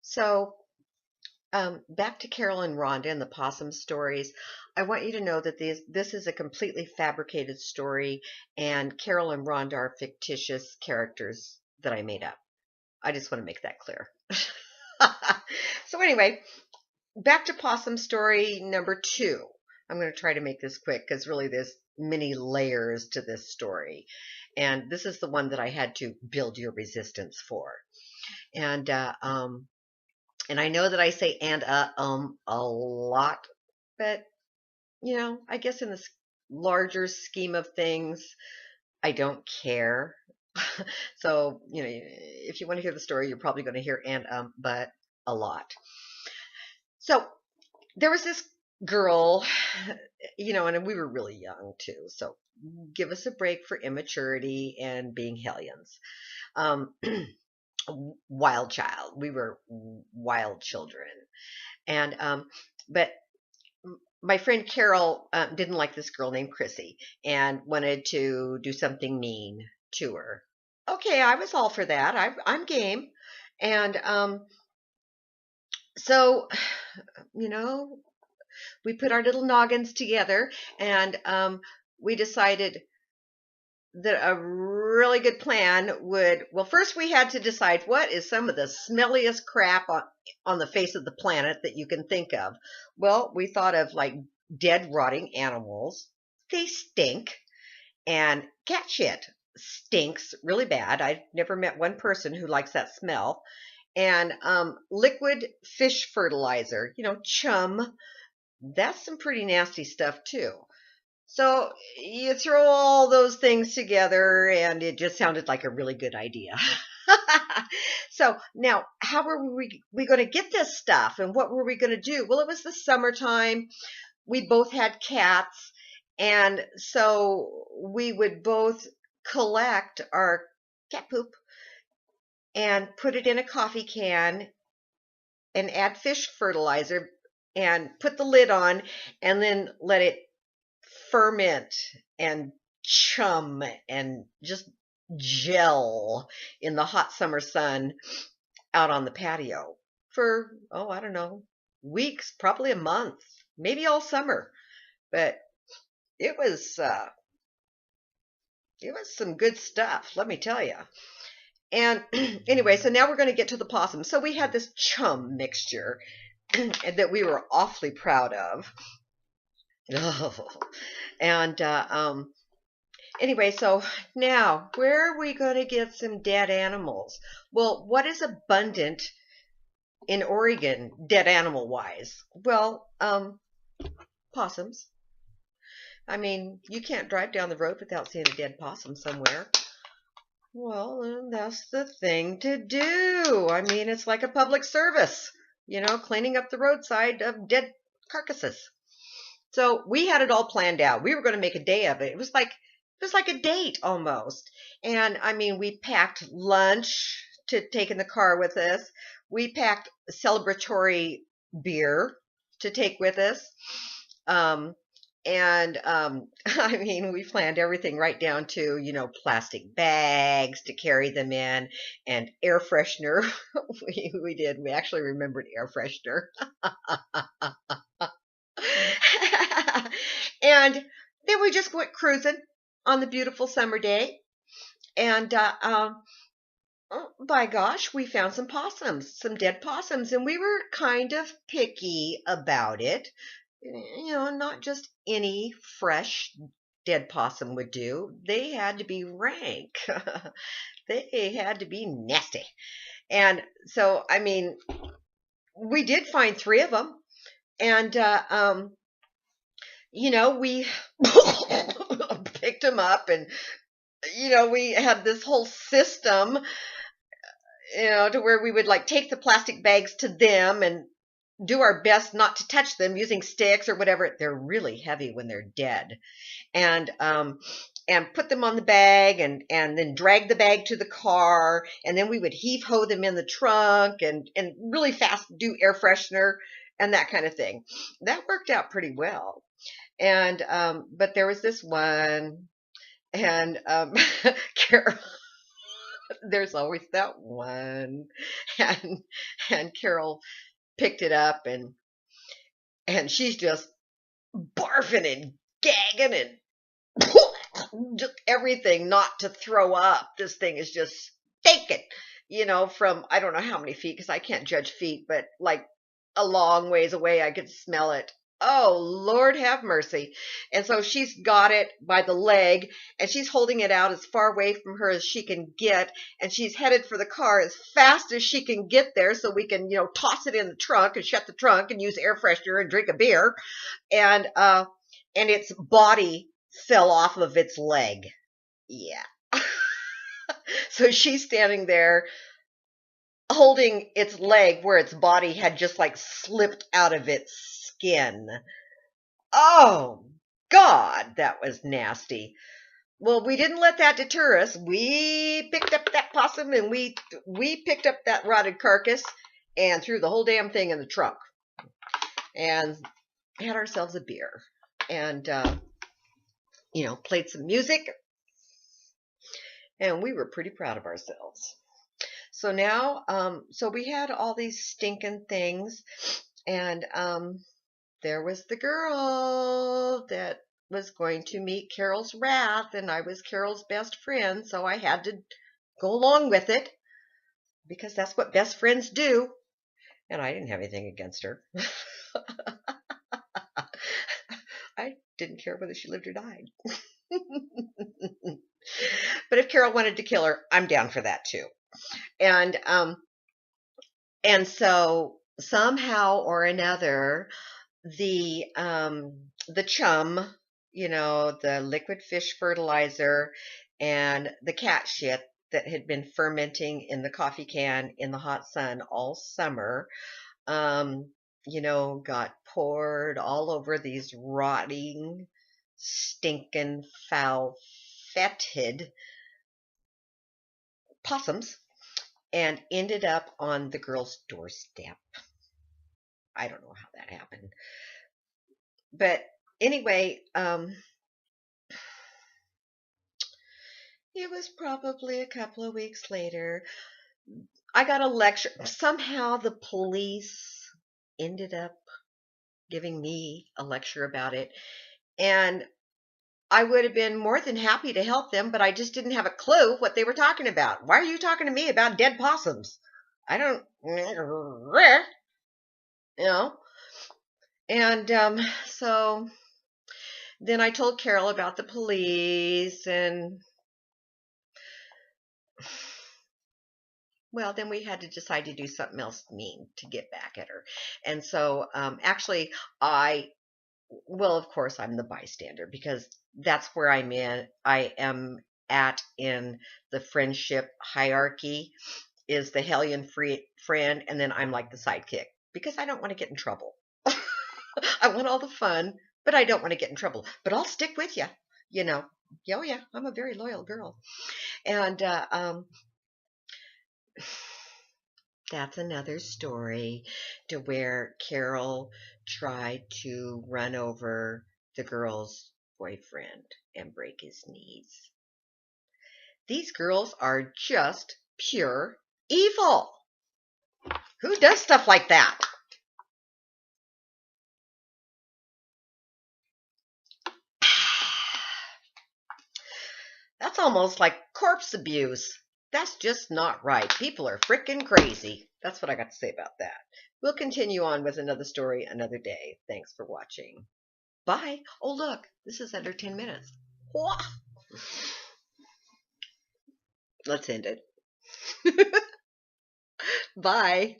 So, back to Carol and Rhonda and the possum stories. I want you to know that this is a completely fabricated story, and Carol and Rhonda are fictitious characters that I made up. I just want to make that clear. So anyway, back to possum story number 2. I'm going to try to make this quick because really there's many layers to this story. And this is the one that I had to build your resistance for. And and I know that I say a lot, but I guess in this larger scheme of things, I don't care. So, if you want to hear the story, you're probably going to hear but a lot. So there was this girl, and we were really young too. So give us a break for immaturity and being hellions. Um, Wild child. We were wild children. And but my friend Carol didn't like this girl named Chrissy and wanted to do something mean to her. Okay, I was all for that. I'm game. And so, we put our little noggins together and we decided that a really good plan would, well, first we had to decide what is some of the smelliest crap on the face of the planet that you can think of. Well, we thought of like dead, rotting animals. They stink. And cat shit stinks really bad. I've never met one person who likes that smell. And liquid fish fertilizer, chum, that's some pretty nasty stuff too. So you throw all those things together and it just sounded like a really good idea. So now, how were we going to get this stuff and what were we going to do? Well, it was the summertime. We both had cats. And so we would both collect our cat poop and put it in a coffee can and add fish fertilizer and put the lid on and then let it ferment and chum and just gel in the hot summer sun out on the patio for, oh, I don't know, weeks, probably a month, maybe all summer. But it was some good stuff, let me tell you. And anyway, so now we're going to get to the possum. So we had this chum mixture that we were awfully proud of. Oh. And anyway, so now where are we going to get some dead animals? Well, what is abundant in Oregon, dead animal wise? Well, possums. I mean, you can't drive down the road without seeing a dead possum somewhere. Well, then that's the thing to do. I mean, it's like a public service, cleaning up the roadside of dead carcasses. So we had it all planned out. We were going to make a day of it. It was like a date almost. And I mean, we packed lunch to take in the car with us. We packed celebratory beer to take with us. I mean, we planned everything right down to, plastic bags to carry them in and air freshener. We did. We actually remembered air freshener. And then we just went cruising on the beautiful summer day. And oh, by gosh, we found some possums, some dead possums. And we were kind of picky about it. Not just any fresh dead possum would do. They had to be rank. They had to be nasty. And so, I mean, we did find 3 of them. And, we picked them up and, we had this whole system, to where we would like take the plastic bags to them and do our best not to touch them using sticks or whatever. They're really heavy when they're dead. And put them on the bag and then drag the bag to the car. And then we would heave-ho them in the trunk and really fast do air freshener and that kind of thing. That worked out pretty well. And but there was this one, and Carol, There's always that one. And and Carol picked it up and she's just barfing and gagging and just everything not to throw up. This thing is just stinking, from I don't know how many feet because I can't judge feet, but like a long ways away, I could smell it. Oh, Lord have mercy. And so she's got it by the leg and she's holding it out as far away from her as she can get. And she's headed for the car as fast as she can get there so we can, toss it in the trunk and shut the trunk and use air freshener and drink a beer. And its body fell off of its leg. Yeah. So she's standing there holding its leg where its body had just like slipped out of its skin. Oh, God, that was nasty. Well, we didn't let that deter us. We picked up that possum and we picked up that rotted carcass and threw the whole damn thing in the trunk and had ourselves a beer and, played some music, and we were pretty proud of ourselves. So now, so we had all these stinking things, and there was the girl that was going to meet Carol's wrath, and I was Carol's best friend, so I had to go along with it, because that's what best friends do, and I didn't have anything against her. I didn't care whether she lived or died. But if Carol wanted to kill her, I'm down for that too. And so somehow or another, the chum, the liquid fish fertilizer and the cat shit that had been fermenting in the coffee can in the hot sun all summer, got poured all over these rotting, stinking, foul, fetid possums and ended up on the girl's doorstep. I don't know how that happened. But anyway, it was probably a couple of weeks later. I got a lecture. Somehow the police ended up giving me a lecture about it. And I would have been more than happy to help them, but I just didn't have a clue what they were talking about. Why are you talking to me about dead possums? I don't, And so then I told Carol about the police, and well, then we had to decide to do something else mean to get back at her. And so actually, well, of course, I'm the bystander because that's where I am at in the friendship hierarchy, is the hellion friend, and then I'm like the sidekick because I don't want to get in trouble. I want all the fun, but I don't want to get in trouble. But I'll stick with you, Oh yeah, I'm a very loyal girl, and that's another story to where Carol tried to run over the girl's boyfriend and break his knees. These girls are just pure evil. Who does stuff like that? That's almost like corpse abuse. That's just not right. People are freaking crazy. That's what I got to say about that. We'll continue on with another story another day. Thanks for watching. Bye. Oh, look, this is under 10 minutes. Let's end it. Bye.